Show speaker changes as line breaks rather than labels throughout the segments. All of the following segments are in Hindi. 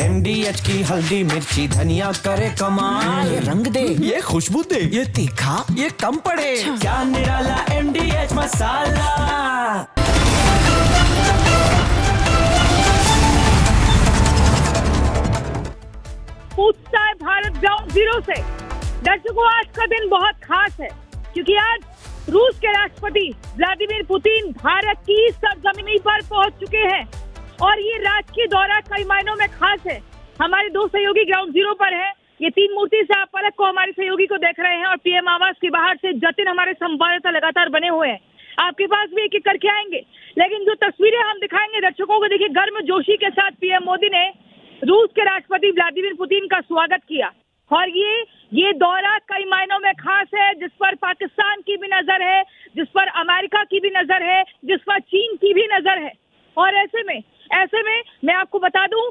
MDH की हल्दी मिर्ची धनिया करे कमाल,
ये रंग दे,
ये खुशबू दे,
ये तीखा,
ये कम पड़े, क्या निराला MDH मसाला।
पूछता है भारत ग्राउंड जीरो से। दर्शकों, आज का दिन बहुत खास है क्योंकि आज रूस के राष्ट्रपति व्लादिमीर पुतिन भारत की सरजमीन पर पहुंच चुके हैं और ये राजकीय दौरा कई मायनों में खास है। हमारे दो सहयोगी ग्राउंड जीरो पर हैं। ये तीन मूर्ति से आप पलक को हमारे सहयोगी को देख रहे हैं और पीएम आवास के बाहर से जतिन हमारे संवाददाता लगातार बने हुए हैं। आपके पास भी एक एक करके आएंगे, लेकिन जो तस्वीरें हम दिखाएंगे दर्शकों को, देखिए गर्मजोशी के साथ पीएम मोदी ने रूस के राष्ट्रपति व्लादिमीर पुतिन का स्वागत किया और ये दौरा कई मायनों में खास है, जिस पर पाकिस्तान की भी नजर है, जिस पर अमेरिका की भी नजर है, जिस पर चीन की भी नजर है। और ऐसे में मैं आपको बता दूं,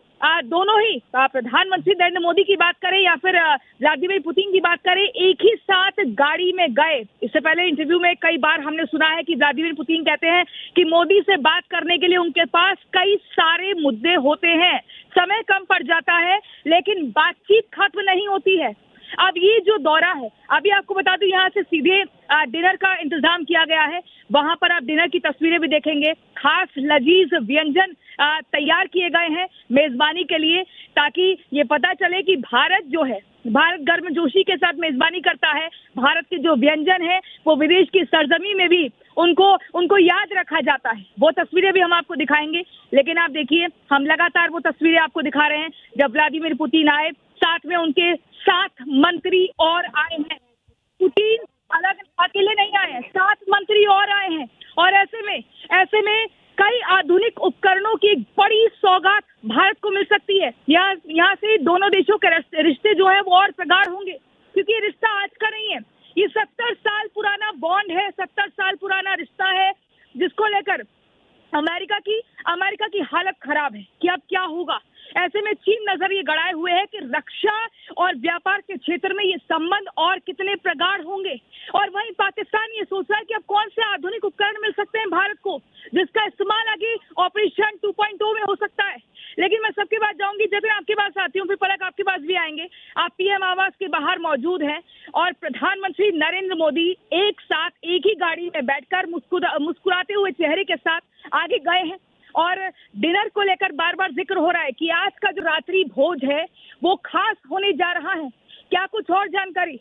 दोनों ही प्रधानमंत्री नरेंद्र मोदी की बात करें या फिर व्लादिमीर पुतिन की बात करें, एक ही साथ गाड़ी में गए। इससे पहले इंटरव्यू में कई बार हमने सुना है कि व्लादिमीर पुतिन कहते हैं कि मोदी से बात करने के लिए उनके पास कई सारे मुद्दे होते हैं, समय कम पड़ जाता है, लेकिन बातचीत खत्म नहीं होती है। अब ये जो दौरा है, अभी आपको बता दूं यहाँ से सीधे डिनर का इंतजाम किया गया है। वहां पर आप डिनर की तस्वीरें भी देखेंगे। खास लजीज व्यंजन तैयार किए गए हैं मेजबानी के लिए, ताकि ये पता चले कि भारत गर्मजोशी के साथ मेजबानी करता है। भारत के जो व्यंजन है वो विदेश की सरजमी में भी उनको याद रखा जाता है। वो तस्वीरें भी हम आपको दिखाएंगे, लेकिन आप देखिए, हम लगातार वो तस्वीरें आपको दिखा रहे हैं। जब व्लादिमीर पुतिन आए, साथ में उनके 7 मंत्री और आए हैं। पुतिन अकेले नहीं आए हैं, 7 मंत्री और आए हैं। और ऐसे में कई आधुनिक उपकरणों की एक बड़ी सौगात भारत को मिल सकती है। यहाँ से दोनों देशों के रिश्ते जो है वो और प्रगाढ़ होंगे, क्योंकि ये रिश्ता आज का नहीं है, ये 70 साल पुराना बॉन्ड है, 70 साल पुराना रिश्ता है, जिसको लेकर अमेरिका की हालत खराब है कि अब क्या होगा। ऐसे में चीन नजर ये गड़ाए हुए है कि रक्षा और व्यापार के क्षेत्र में ये संबंध और कितने प्रगाढ़ होंगे। और वहीं पाकिस्तान ये सोच रहा है कि अब कौन से आधुनिक उपकरण मिल सकते हैं भारत को, जिसका इस्तेमाल आगे ऑपरेशन 2.0 में हो सकता है। लेकिन मैं सबके पास जाऊंगी, जब आपके पास आती हूँ, फिर पलक आपके पास भी आएंगे। आप पीएम आवास के बाहर मौजूद हैं और प्रधानमंत्री नरेंद्र मोदी एक साथ एक ही गाड़ी में बैठकर मुस्कुराते हुए चेहरे के साथ आगे गए हैं। और डिनर को लेकर बार बार जिक्र हो रहा है कि आज का जो रात्रि भोज है वो खास होने जा रहा है। क्या कुछ और जानकारी?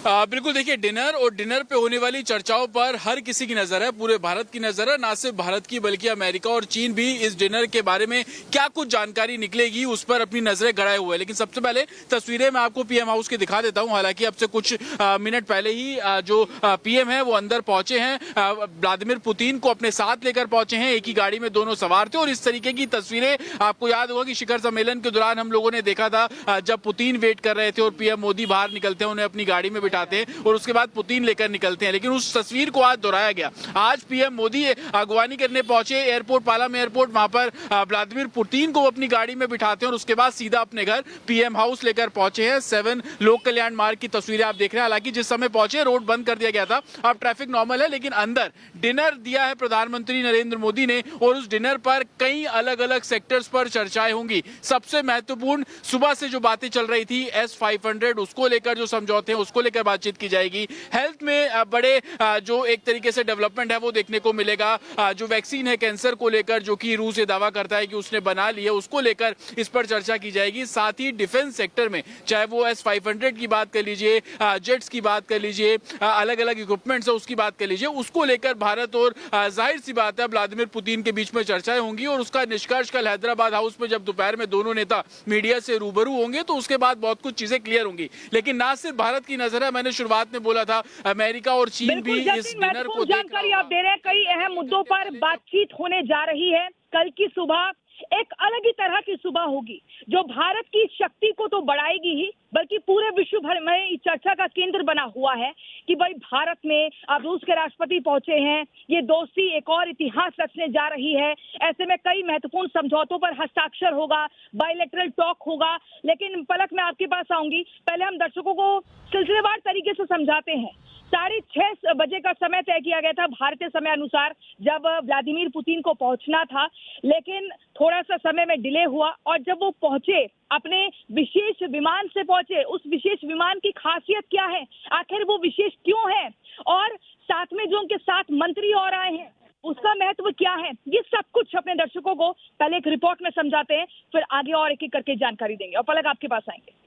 बिल्कुल, देखिए, डिनर पे होने वाली चर्चाओं पर हर किसी की नजर है, पूरे भारत की नजर है, ना सिर्फ भारत की बल्कि अमेरिका और चीन भी इस डिनर के बारे में क्या कुछ जानकारी निकलेगी उस पर अपनी नजरें गड़ाए हुए हैं। लेकिन सबसे पहले तस्वीरें मैं आपको पीएम हाउस की दिखा देता हूं। हालांकि अब से कुछ मिनट पहले ही जो पीएम है वो अंदर पहुंचे हैं, व्लादिमीर पुतिन को अपने साथ लेकर पहुंचे हैं, एक ही गाड़ी में दोनों सवार थे। और इस तरीके की तस्वीरें आपको याद होगा कि शिखर सम्मेलन के दौरान हम लोगों ने देखा था, जब पुतिन वेट कर रहे थे और पीएम मोदी बाहर निकलते हैं, उन्हें अपनी गाड़ी में आते हैं और उसके बाद पुतिन लेकर निकलते हैं। लेकिन उस तस्वीर को आज दोहराया गया। आज पीएम मोदी अगवानी करने पहुंचे एयरपोर्ट, पालाम एयरपोर्ट, वहां पर व्लादिमीर पुतिन को अपनी गाड़ी में बिठाते हैं और उसके बाद सीधा अपने घर पीएम हाउस लेकर पहुंचे हैं। 7 लोक कल्याण मार्ग की तस्वीरें आप देख रहे हैं। हालांकि जिस समय पहुंचे रोड बंद कर दिया गया था, अब ट्रैफिक नॉर्मल है, लेकिन अंदर डिनर दिया है प्रधानमंत्री नरेंद्र मोदी ने और उस डिनर पर कई अलग अलग सेक्टर्स पर चर्चाएं होंगी। सबसे महत्वपूर्ण सुबह से जो बातें चल रही थी, S-500 उसको लेकर जो समझौते हैं उसको लेकर बातचीत की जाएगी। हेल्थ में बड़े जो एक तरीके से डेवलपमेंट है वो देखने को मिलेगा। जो वैक्सीन है कैंसर को लेकर, जो कि रूस ये दावा करता है कि उसने बना ली है, उसको लेकर इस पर चर्चा की जाएगी। साथ ही डिफेंस सेक्टर में, चाहे वो S-500 की बात कर लीजिए, जेट्स की बात कर लीजिए, अलग अलग इक्विपमेंट्स है उसकी बात कर लीजिए, उसको लेकर भारत और जाहिर सी बात है व्लादिमीर पुतिन के बीच में चर्चाएं होंगी। और उसका निष्कर्ष कल हैदराबाद हाउस में जब दोपहर में दोनों नेता मीडिया से रूबरू होंगे तो उसके बाद बहुत कुछ चीजें क्लियर होंगी। लेकिन ना सिर्फ भारत की नजर है, मैंने शुरुआत में बोला था, अमेरिका और चीन भी इस डिनर को
जानकारी आप दे रहे हैं। कई अहम मुद्दों पर बातचीत होने जा रही है। कल की सुबह एक अलग ही तरह की सुबह होगी, जो भारत की शक्ति को तो बढ़ाएगी ही, बल्कि पूरे विश्व भर में चर्चा का केंद्र बना हुआ है कि भाई भारत में अब रूस के राष्ट्रपति पहुंचे हैं, ये दोस्ती एक और इतिहास रचने जा रही है। ऐसे में कई महत्वपूर्ण समझौतों पर हस्ताक्षर होगा, बायलैटरल टॉक होगा। लेकिन पलक मैं आपके पास आऊंगी, पहले हम दर्शकों को सिलसिलेवार तरीके से समझाते हैं। 6:30 बजे का समय तय किया गया था भारतीय समय अनुसार, जब व्लादिमीर पुतिन को पहुंचना था, लेकिन थोड़ा सा समय में डिले हुआ और जब वो पहुंचे, अपने विशेष विमान से पहुंचे, उस विशेष विमान की खासियत क्या है, आखिर वो विशेष क्यों है, और साथ में जो उनके साथ मंत्री और आए हैं उसका महत्व क्या है, ये सब कुछ अपने दर्शकों को पहले एक रिपोर्ट में समझाते हैं, फिर आगे और एक एक करके जानकारी देंगे। और पलक आपके पास आएंगे।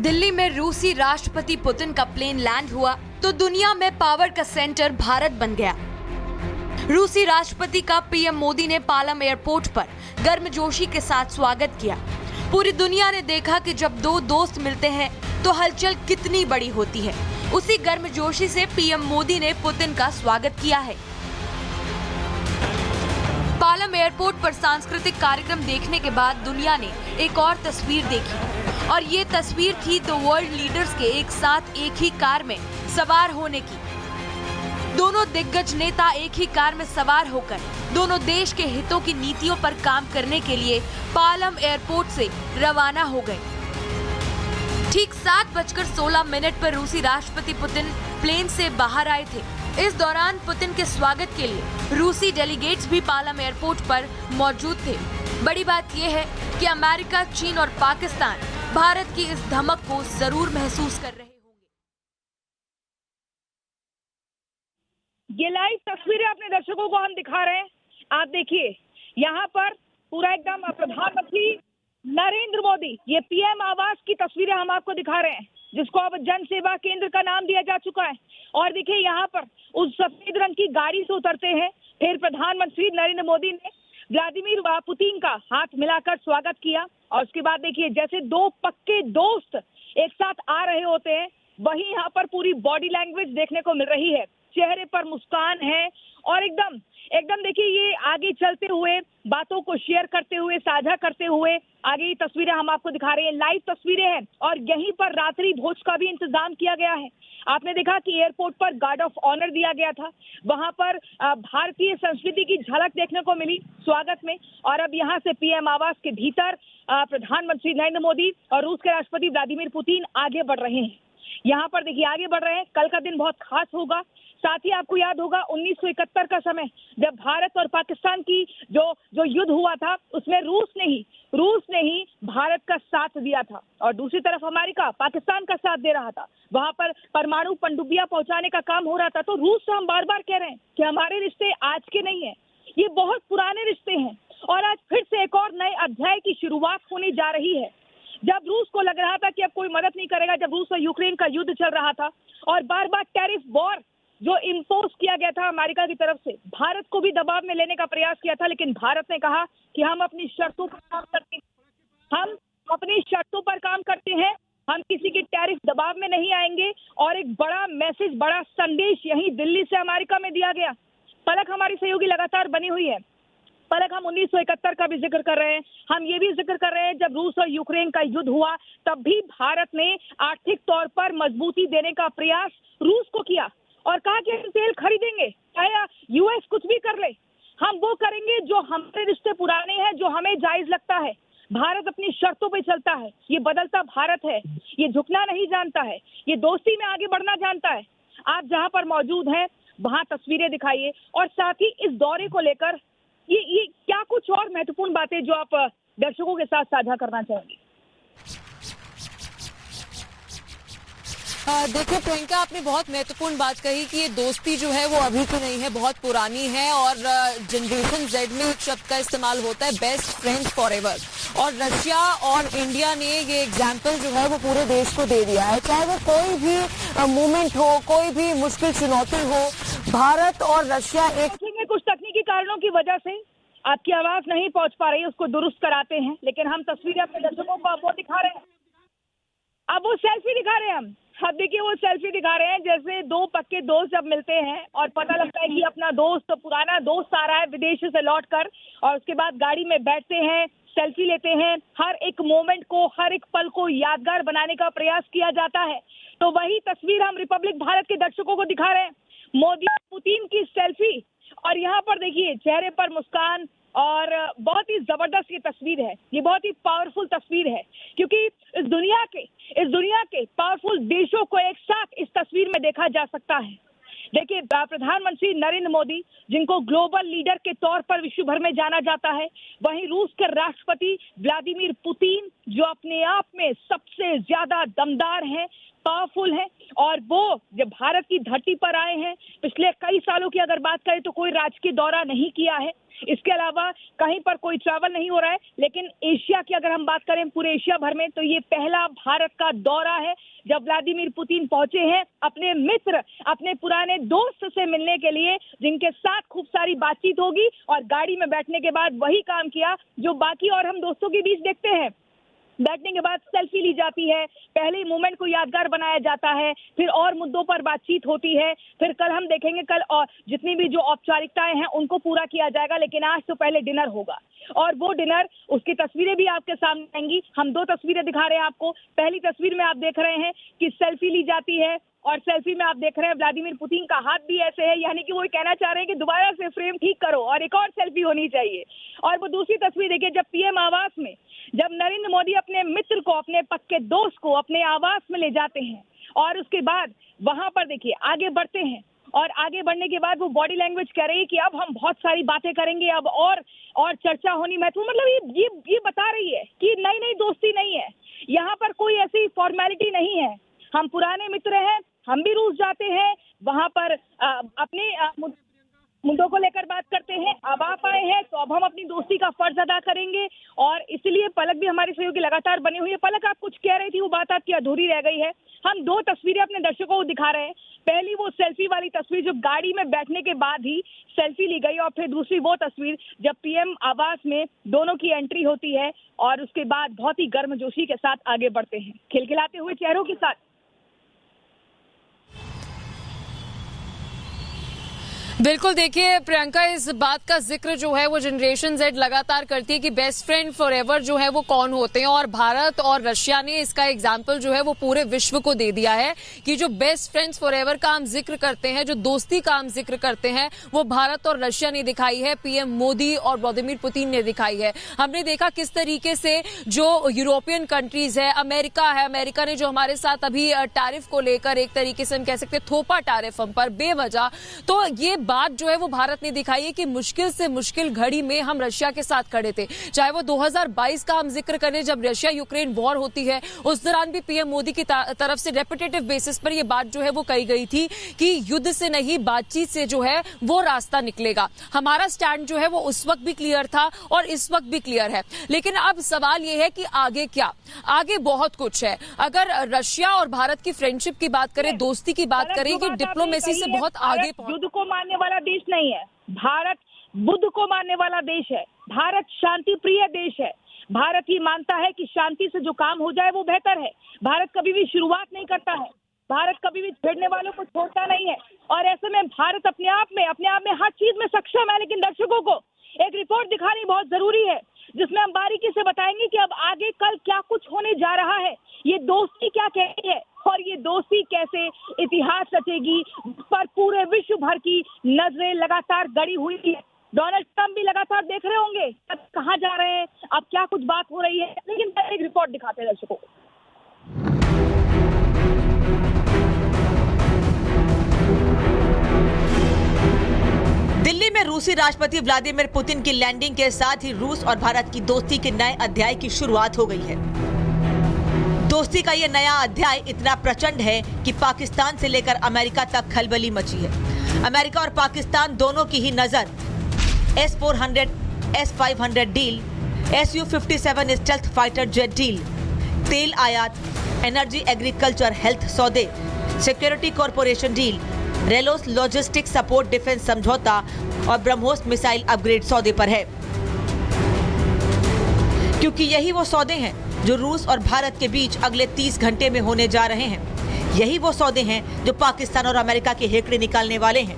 दिल्ली में रूसी राष्ट्रपति पुतिन का प्लेन लैंड हुआ तो दुनिया में पावर का सेंटर भारत बन गया। रूसी राष्ट्रपति का पीएम मोदी ने पालम एयरपोर्ट पर गर्मजोशी के साथ स्वागत किया। पूरी दुनिया ने देखा कि जब दो दोस्त मिलते हैं तो हलचल कितनी बड़ी होती है। उसी गर्मजोशी से पीएम मोदी ने पुतिन का स्वागत किया है। पालम एयरपोर्ट पर सांस्कृतिक कार्यक्रम देखने के बाद दुनिया ने एक और तस्वीर देखी और ये तस्वीर थी द वर्ल्ड लीडर्स के एक साथ एक ही कार में सवार होने की। दोनों दिग्गज नेता एक ही कार में सवार होकर दोनों देश के हितों की नीतियों पर काम करने के लिए पालम एयरपोर्ट से रवाना हो गए। ठीक 7:16 पर रूसी राष्ट्रपति पुतिन प्लेन से बाहर आए थे। इस दौरान पुतिन के स्वागत के लिए रूसी डेलीगेट्स भी पालम एयरपोर्ट पर मौजूद थे। बड़ी बात यह है कि अमेरिका, चीन और पाकिस्तान भारत की इस धमक को जरूर महसूस कर रहे होंगे।
ये लाइव तस्वीरें अपने दर्शकों को हम दिखा रहे हैं। आप देखिए, यहाँ पर पूरा एकदम प्रधानमंत्री नरेंद्र मोदी, ये पीएम आवास की तस्वीरें हम आपको दिखा रहे हैं, जिसको अब जन सेवा केंद्र का नाम दिया जा चुका है। और देखिए, यहाँ पर उस सफेद रंग की गाड़ी से उतरते हैं, फिर प्रधानमंत्री नरेंद्र मोदी ने व्लादिमीर पुतिन का हाथ मिलाकर स्वागत किया। और उसके बाद देखिए, जैसे दो पक्के दोस्त एक साथ आ रहे होते हैं, वही यहाँ पर पूरी बॉडी लैंग्वेज देखने को मिल रही है। चेहरे पर मुस्कान है और एकदम देखिए, ये आगे चलते हुए, बातों को शेयर करते हुए, साझा करते हुए आगे ये तस्वीरें हम आपको दिखा रहे हैं। लाइव तस्वीरें हैं और यहीं पर रात्रि भोज का भी इंतजाम किया गया है। आपने देखा कि एयरपोर्ट पर गार्ड ऑफ ऑनर दिया गया था, वहां पर भारतीय संस्कृति की झलक देखने को मिली स्वागत में। और अब यहाँ से पीएम आवास के भीतर प्रधानमंत्री नरेंद्र मोदी और रूस के राष्ट्रपति व्लादिमीर पुतिन आगे बढ़ रहे हैं। यहाँ पर देखिए, आगे बढ़ रहे हैं। कल का दिन बहुत खास होगा। साथ ही आपको याद होगा 1971 का समय, जब भारत और पाकिस्तान की जो युद्ध हुआ था, उसमें रूस ने ही भारत का साथ दिया था और दूसरी तरफ अमेरिका पाकिस्तान का साथ दे रहा था। वहां पर परमाणु पनडुब्बियां पहुंचाने का काम हो रहा था। तो रूस से हम बार बार कह रहे हैं कि हमारे रिश्ते आज के नहीं है, ये बहुत पुराने रिश्ते हैं और आज फिर से एक और नए अध्याय की शुरुआत होने जा रही है। जब रूस को लग रहा था कि अब कोई मदद नहीं करेगा, जब रूस और यूक्रेन का युद्ध चल रहा था और बार बार टैरिफ वॉर जो इम्पोज किया गया था अमेरिका की तरफ से, भारत को भी दबाव में लेने का प्रयास किया था, लेकिन भारत ने कहा कि हम अपनी शर्तों पर काम करते हैं, हम किसी के टैरिफ दबाव में नहीं आएंगे। और एक बड़ा मैसेज, बड़ा संदेश यही दिल्ली से अमेरिका में दिया गया। पलक हमारी सहयोगी लगातार बनी हुई है। पलक, हम 1971 का भी जिक्र कर रहे हैं, हम ये भी जिक्र कर रहे हैं जब रूस और यूक्रेन का युद्ध हुआ, तब भी भारत ने आर्थिक तौर पर मजबूती देने का प्रयास रूस को किया और कहा कि हम तेल खरीदेंगे, चाहे यूएस कुछ भी कर ले, हम वो करेंगे जो हमारे रिश्ते पुराने हैं, जो हमें जायज लगता है। भारत अपनी शर्तों पे चलता है, ये बदलता भारत है, ये झुकना नहीं जानता है, ये दोस्ती में आगे बढ़ना जानता है। आप जहां पर मौजूद हैं वहां तस्वीरें दिखाइए और साथ ही इस दौरे को लेकर ये क्या कुछ और महत्वपूर्ण बातें जो आप दर्शकों के साथ साझा करना चाहेंगे?
देखिए प्रियंका, आपने बहुत महत्वपूर्ण बात कही कि ये दोस्ती जो है वो अभी की नहीं है, बहुत पुरानी है और जनरेशन जेड में एक शब्द का इस्तेमाल होता है, बेस्ट फ्रेंड्स फॉरएवर। और रशिया और इंडिया ने ये एग्जाम्पल जो है वो पूरे देश को दे दिया है। चाहे वो कोई भी मूवमेंट हो, कोई भी मुश्किल चुनौती हो, भारत और रशिया एक
कुछ तकनीकी कारणों की वजह से आपकी आवाज नहीं पहुंच पा रही, उसको दुरुस्त कराते हैं, लेकिन हम तस्वीरें अपने दर्शकों को अब वो दिखा रहे हैं। अब वो वो सेल्फी दिखा रहे हैं हम। अब देखिए वो सेल्फी दिखा रहे हैं जैसे दो पक्के दोस्त जब मिलते हैं और पता लगता है कि अपना दोस्त, पुराना दोस्त आ रहा है विदेश से लौट कर, और उसके बाद गाड़ी में बैठते हैं, सेल्फी लेते हैं। हर एक मोमेंट को, हर एक पल को यादगार बनाने का प्रयास किया जाता है। तो वही तस्वीर हम रिपब्लिक भारत के दर्शकों को दिखा रहे हैं, मोदी और पुतिन की सेल्फी। और यहाँ पर देखिए चेहरे पर मुस्कान, और बहुत ही जबरदस्त ये तस्वीर है। ये बहुत ही पावरफुल तस्वीर है, क्योंकि इस दुनिया के पावरफुल देशों को एक साथ इस तस्वीर में देखा जा सकता है। देखिए प्रधानमंत्री नरेंद्र मोदी, जिनको ग्लोबल लीडर के तौर पर विश्व भर में जाना जाता है, वहीं रूस के राष्ट्रपति व्लादिमीर पुतिन, जो अपने आप में सबसे ज्यादा दमदार हैं, पावरफुल है, और वो जब भारत की धरती पर आए हैं, पिछले कई सालों की अगर बात करें तो कोई राजकीय दौरा नहीं किया है, इसके अलावा कहीं पर कोई ट्रैवल नहीं हो रहा है। लेकिन एशिया की अगर हम बात करें, पूरे एशिया भर में, तो ये पहला भारत का दौरा है जब व्लादिमीर पुतिन पहुंचे हैं अपने मित्र, अपने पुराने दोस्त से मिलने के लिए, जिनके साथ खूब सारी बातचीत होगी। और गाड़ी में बैठने के बाद वही काम किया जो बाकी और हम दोस्तों के बीच देखते हैं। बैठने के बाद सेल्फी ली जाती है, पहले मूवमेंट को यादगार बनाया जाता है, फिर और मुद्दों पर बातचीत होती है, फिर कल हम देखेंगे, कल और जितनी भी जो औपचारिकताएं हैं उनको पूरा किया जाएगा। लेकिन आज तो पहले डिनर होगा, और वो डिनर, उसकी तस्वीरें भी आपके सामने आएंगी। हम दो तस्वीरें दिखा रहे हैं आपको। पहली तस्वीर में आप देख रहे हैं कि सेल्फी ली जाती है, और सेल्फी में आप देख रहे हैं व्लादिमीर पुतिन का हाथ भी ऐसे है, यानी कि वो कहना चाह रहे हैं कि दोबारा से फ्रेम ठीक करो और एक और सेल्फी होनी चाहिए। और वो दूसरी तस्वीर देखिए, जब पीएम आवास में, जब नरेंद्र मोदी अपने मित्र को, अपने पक्के दोस्त को अपने आवास में ले जाते हैं, और उसके बाद वहां पर देखिए आगे बढ़ते हैं, और आगे बढ़ने के बाद वो बॉडी लैंग्वेज कह रही है कि अब हम बहुत सारी बातें करेंगे, अब और चर्चा होनी महत्वपूर्ण। मतलब ये बता रही है कि नई दोस्ती नहीं है, यहाँ पर कोई ऐसी फॉर्मेलिटी नहीं है। हम पुराने मित्र हैं, हम भी रूस जाते हैं, वहां पर अपने मुद्दों को लेकर बात करते हैं। अब आप आए हैं तो अब हम अपनी दोस्ती का फर्ज अदा करेंगे, और इसलिए पलक भी हमारी सहयोगी लगातार बनी हुई है। पलक, आप कुछ कह रही थी, वो बात आपकी अधूरी रह गई है। हम दो तस्वीरें अपने दर्शकों को दिखा रहे हैं। पहली वो सेल्फी वाली तस्वीर जो गाड़ी में बैठने के बाद ही सेल्फी ली गई, और फिर दूसरी वो तस्वीर जब पीएम आवास में दोनों की एंट्री होती है, और उसके बाद बहुत ही गर्मजोशी के साथ आगे बढ़ते हैं, खिलखिलाते हुए चेहरों के साथ।
बिल्कुल, देखिए प्रियंका, इस बात का जिक्र जो है वो जनरेशन जेड लगातार करती है कि बेस्ट फ्रेंड फॉरएवर जो है वो कौन होते हैं, और भारत और रशिया ने इसका एग्जाम्पल जो है वो पूरे विश्व को दे दिया है कि जो बेस्ट फ्रेंड्स फॉरएवर का हम जिक्र करते हैं, जो दोस्ती का हम जिक्र करते हैं, वो भारत और रशिया ने दिखाई है, पीएम मोदी और व्लादिमीर पुतिन ने दिखाई है। हमने देखा किस तरीके से जो यूरोपियन कंट्रीज है, अमेरिका ने जो हमारे साथ अभी टैरिफ को लेकर एक तरीके से हम कह सकते हैं थोपा टैरिफ हम पर बेवजह, तो ये बात जो है वो भारत ने दिखाई है कि मुश्किल से मुश्किल घड़ी में हम रशिया के साथ खड़े थे। चाहे वो 2022 का हम जिक्र करें, जब रशिया यूक्रेन वॉर होती है, उस दौरान भी पीएम मोदी की तरफ से रेपिटेटिव बेसिस पर ये बात जो है वो कही गई थी कि युद्ध से नहीं, बातचीत से जो है वो रास्ता निकलेगा। हमारा स्टैंड जो है वो उस वक्त भी क्लियर था और इस वक्त भी क्लियर है। लेकिन अब सवाल ये है कि आगे क्या? आगे बहुत कुछ है। अगर रशिया और भारत की फ्रेंडशिप की बात करें, दोस्ती की बात करें, कि डिप्लोमेसी से बहुत आगे
युद्ध को मानने वाला देश नहीं है। भारत बुद्ध को मानने वाला देश है। भारत शांति प्रिय देश है। भारत ही मानता है कि शांति से जो काम हो जाए वो बेहतर है। भारत कभी भी शुरुआत नहीं करता है। भारत कभी भी छेड़ने वालों को छोड़ता नहीं है। और ऐसे में भारत अपने आप में हर चीज में सक्षम है। लेकिन दर्शकों को एक रिपोर्ट दिखानी बहुत जरूरी है, जिसमें हम बारीकी से बताएंगे कि अब आगे कल क्या कुछ होने जा रहा है, ये दोस्ती क्या कहती है, और ये दोस्ती कैसे इतिहास रचेगी, पर पूरे विश्व भर की नजरें लगातार गड़ी हुई है। डोनाल्ड ट्रंप भी लगातार देख रहे होंगे कहाँ जा रहे हैं, अब क्या कुछ बात हो रही है। लेकिन एक रिपोर्ट दिखाते हैं दर्शकों को।
दिल्ली में रूसी राष्ट्रपति व्लादिमीर पुतिन की लैंडिंग के साथ ही रूस और भारत की दोस्ती के नए अध्याय की शुरुआत हो गई है। दोस्ती का ये नया अध्याय इतना प्रचंड है कि पाकिस्तान से लेकर अमेरिका तक खलबली मची है। अमेरिका और पाकिस्तान दोनों की ही नजर S-400, S-500 deal, Su-57 stealth fighter jet deal, तेल आयात, एनर्जी, एग्रीकल्चर, हेल्थ सौदे, security corporation deal, RELOS logistic support defence समझौता और ब्रह्मोस मिसाइल अपग्रेड सौदे पर है। क्योंकि यही वो सौदे हैं जो रूस और भारत के बीच अगले 30 घंटे में होने जा रहे हैं। यही वो सौदे हैं जो पाकिस्तान और अमेरिका के हेकड़े निकालने वाले हैं।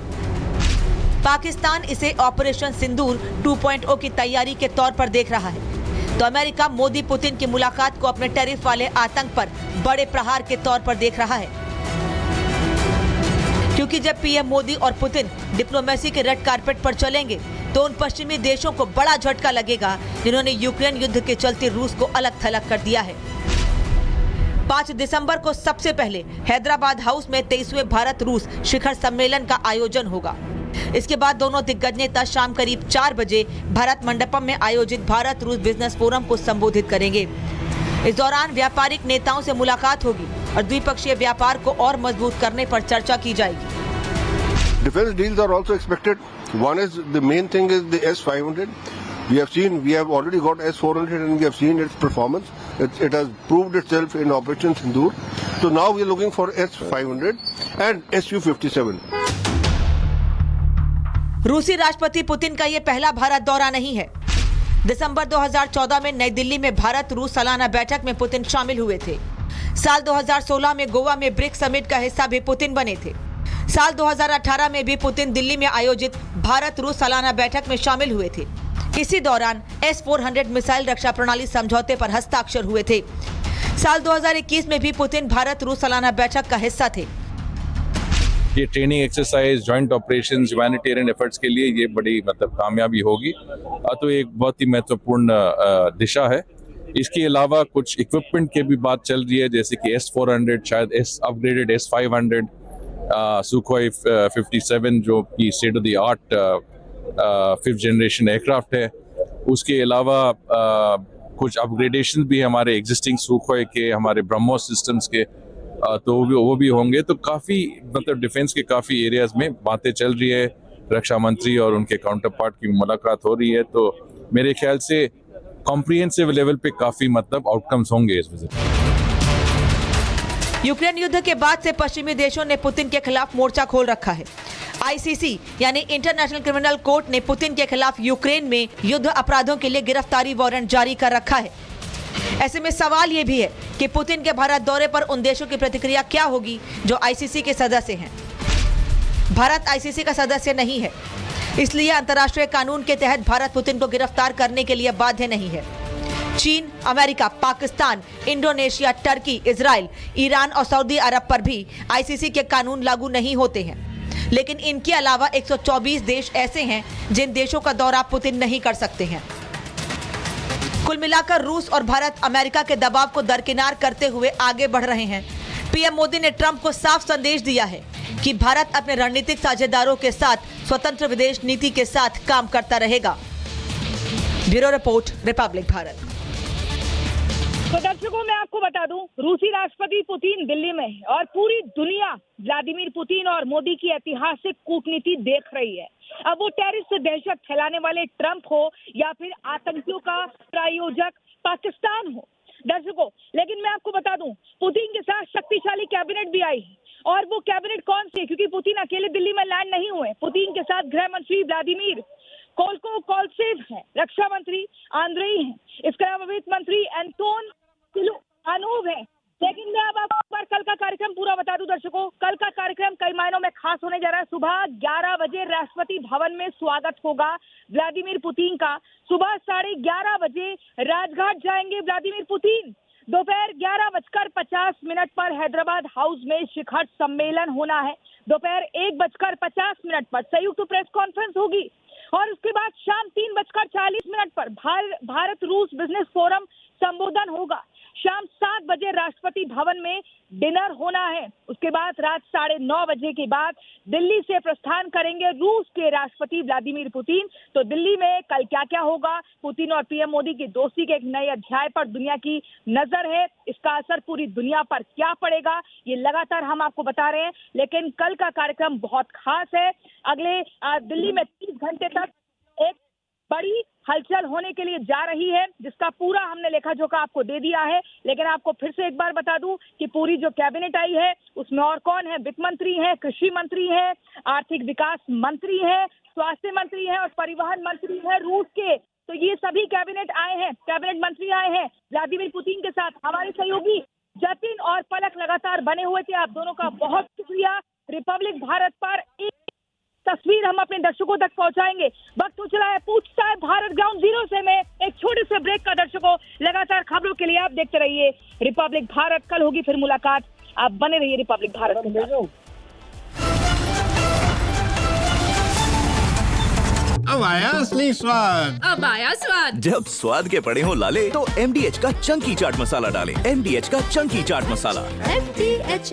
पाकिस्तान इसे ऑपरेशन सिंदूर 2.0 की तैयारी के तौर पर देख रहा है, तो अमेरिका मोदी पुतिन की मुलाकात को अपने टैरिफ वाले आतंक पर बड़े प्रहार के तौर पर देख रहा है। क्योंकि जब पीएम मोदी और पुतिन डिप्लोमेसी के रेड कारपेट पर चलेंगे तो उन पश्चिमी देशों को बड़ा झटका लगेगा जिन्होंने यूक्रेन युद्ध के चलते रूस को अलग थलग कर दिया है। 5 दिसंबर को सबसे पहले हैदराबाद हाउस में 23वें भारत रूस शिखर सम्मेलन का आयोजन होगा। इसके बाद दोनों दिग्गज नेता शाम करीब 4 बजे भारत मंडपम में आयोजित भारत रूस बिजनेस फोरम को संबोधित करेंगे। इस दौरान व्यापारिक नेताओं से मुलाकात होगी और द्विपक्षीय व्यापार को और मजबूत करने पर चर्चा की जाएगी।
Defense deals are also expected. One is the main thing is the S-500. We have already got S-400 and we have seen its performance. It has proved itself in Operation Sindoor. So now we are looking for S-500 and Su-57.
रूसी राष्ट्रपति पुतिन का ये पहला भारत दौरा नहीं है। दिसंबर 2014 में नई दिल्ली में भारत रूस सालाना बैठक में पुतिन शामिल हुए थे। साल 2016 में गोवा में ब्रिक्स समिट का हिस्सा भी पुतिन बने थे। साल 2018 में भी पुतिन दिल्ली में आयोजित भारत रूस सालाना बैठक में शामिल हुए थे। इसी दौरान S-400 मिसाइल रक्षा प्रणाली समझौते पर हस्ताक्षर हुए थे। साल 2021 में भी पुतिन भारत रूस सालाना बैठक का हिस्सा थे।
ये training exercise, joint operations, humanitarian efforts के लिए ये बड़ी कामयाबी होगी। तो एक बहुत ही महत्वपूर्ण दिशा है। इसके अलावा कुछ इक्विपमेंट की भी बात चल रही है, जैसे कि S-400, शायद अपग्रेडेड S-500, सुखोई 57 जो कि state of the art 5th generation aircraft है। उसके अलावा कुछ अपग्रेडेशन भी हमारे एग्जिस्टिंग सुखोई के, हमारे ब्रह्मोस सिस्टम्स के, तो वो भी होंगे। तो काफ़ी डिफेंस के काफ़ी एरियाज में बातें चल रही है। रक्षा मंत्री और उनके काउंटर पार्ट की मुलाकात हो रही है। तो मेरे ख्याल से कॉम्प्रिहेंसिव लेवल पे काफ़ी आउटकम्स होंगे इस विजिट।
यूक्रेन युद्ध के बाद से पश्चिमी देशों ने पुतिन के खिलाफ मोर्चा खोल रखा है। ICC यानी इंटरनेशनल क्रिमिनल कोर्ट ने पुतिन के खिलाफ यूक्रेन में युद्ध अपराधों के लिए गिरफ्तारी वारंट जारी कर रखा है। ऐसे में सवाल ये भी है कि पुतिन के भारत दौरे पर उन देशों की प्रतिक्रिया क्या होगी जो ICC के सदस्य हैं। भारत ICC का सदस्य नहीं है, इसलिए अंतर्राष्ट्रीय कानून के तहत भारत पुतिन को गिरफ्तार करने के लिए बाध्य नहीं है। चीन, America, Pakistan, Indonesia, Turkey, Israel, Iran और सऊदी अरब पर भी ICC के कानून लागू नहीं होते हैं। लेकिन इनके अलावा 124 देश ऐसे हैं जिन देशों का दौरा पुतिन नहीं कर सकते हैं। कुल मिलाकर रूस और भारत अमेरिका के दबाव को दरकिनार करते हुए आगे बढ़ रहे हैं। पीएम मोदी ने ट्रंप को साफ संदेश दिया है कि भारत अपने रणनीतिक साझेदारों के साथ स्वतंत्र विदेश नीति के साथ काम करता रहेगा। Bureau report, Republic Bharat.
तो दर्शकों, मैं आपको बता दूं, रूसी राष्ट्रपति पुतिन दिल्ली में है और पूरी दुनिया व्लादिमीर पुतिन और मोदी की ऐतिहासिक कूटनीति देख रही है। अब वो टेररिस्ट से दहशत फैलाने वाले ट्रंप हो या फिर आतंकियों का प्रायोजक पाकिस्तान हो। दर्शकों, लेकिन मैं आपको बता दूं, पुतिन के साथ शक्तिशाली कैबिनेट भी आई है। और वो कैबिनेट कौन सी है? क्योंकि पुतिन अकेले दिल्ली में लैंड नहीं हुए। पुतिन के साथ गृह मंत्री व्लादिमीर कोलसेव है, रक्षा मंत्री आंद्रेई है, इसके अलावा वित्त मंत्री एंटोन सिलुआनोव है। लेकिन मैं अब आपको कल का कार्यक्रम पूरा बता दूं दर्शकों। कल का कार्यक्रम कई मायनों में खास होने जा रहा है। सुबह 11 बजे राष्ट्रपति भवन में स्वागत होगा व्लादिमीर पुतिन का। सुबह 11:30 बजे राजघाट जाएंगे व्लादिमीर पुतिन। दोपहर 11:50 पर हैदराबाद हाउस में शिखर सम्मेलन होना है। दोपहर 1:50 पर संयुक्त प्रेस कॉन्फ्रेंस होगी और उसके बाद शाम 3:40 पर भारत रूस बिजनेस फोरम संबोधन होगा। शाम 7 बजे राष्ट्रपति भवन में डिनर होना है। उसके बाद रात 9:30 बजे के बाद दिल्ली से प्रस्थान करेंगे रूस के राष्ट्रपति व्लादिमीर पुतिन। तो दिल्ली में कल क्या क्या होगा, पुतिन और पीएम मोदी की दोस्ती के एक नए अध्याय पर दुनिया की नजर है। इसका असर पूरी दुनिया पर क्या पड़ेगा, ये लगातार हम आपको बता रहे हैं। लेकिन कल का कार्यक्रम बहुत खास है। अगले दिल्ली में 30 घंटे तक एक बड़ी हलचल होने के लिए जा रही है, जिसका पूरा हमने लेखा जोखा आपको दे दिया है। लेकिन आपको फिर से एक बार बता दूं कि पूरी जो कैबिनेट आई है उसमें और कौन है? वित्त मंत्री है, कृषि मंत्री है, आर्थिक विकास मंत्री है, स्वास्थ्य मंत्री है और परिवहन मंत्री है रूस के तो ये सभी कैबिनेट आए हैं, कैबिनेट मंत्री आए हैं व्लादिमीर पुतिन के साथ। हमारे सहयोगी जतिन और पलक लगातार बने हुए थे। आप दोनों का बहुत शुक्रिया। रिपब्लिक भारत पर एक तस्वीर हम अपने दर्शकों तक पहुंचाएंगे। वक्त हो चला है पूछता है भारत ग्राउंड जीरो से में एक छोटे से ब्रेक का। दर्शकों, लगातार खबरों के लिए आप देखते रहिए रिपब्लिक भारत। कल होगी फिर मुलाकात, आप बने रहिए रिपब्लिक भारत के साथ।
अब आया असली स्वाद।
अब आया स्वाद।
जब स्वाद के पड़े हो लाले तो MDH का चंकी चाट मसाला डालें। MDH का चंकी चाट मसाला।
MDH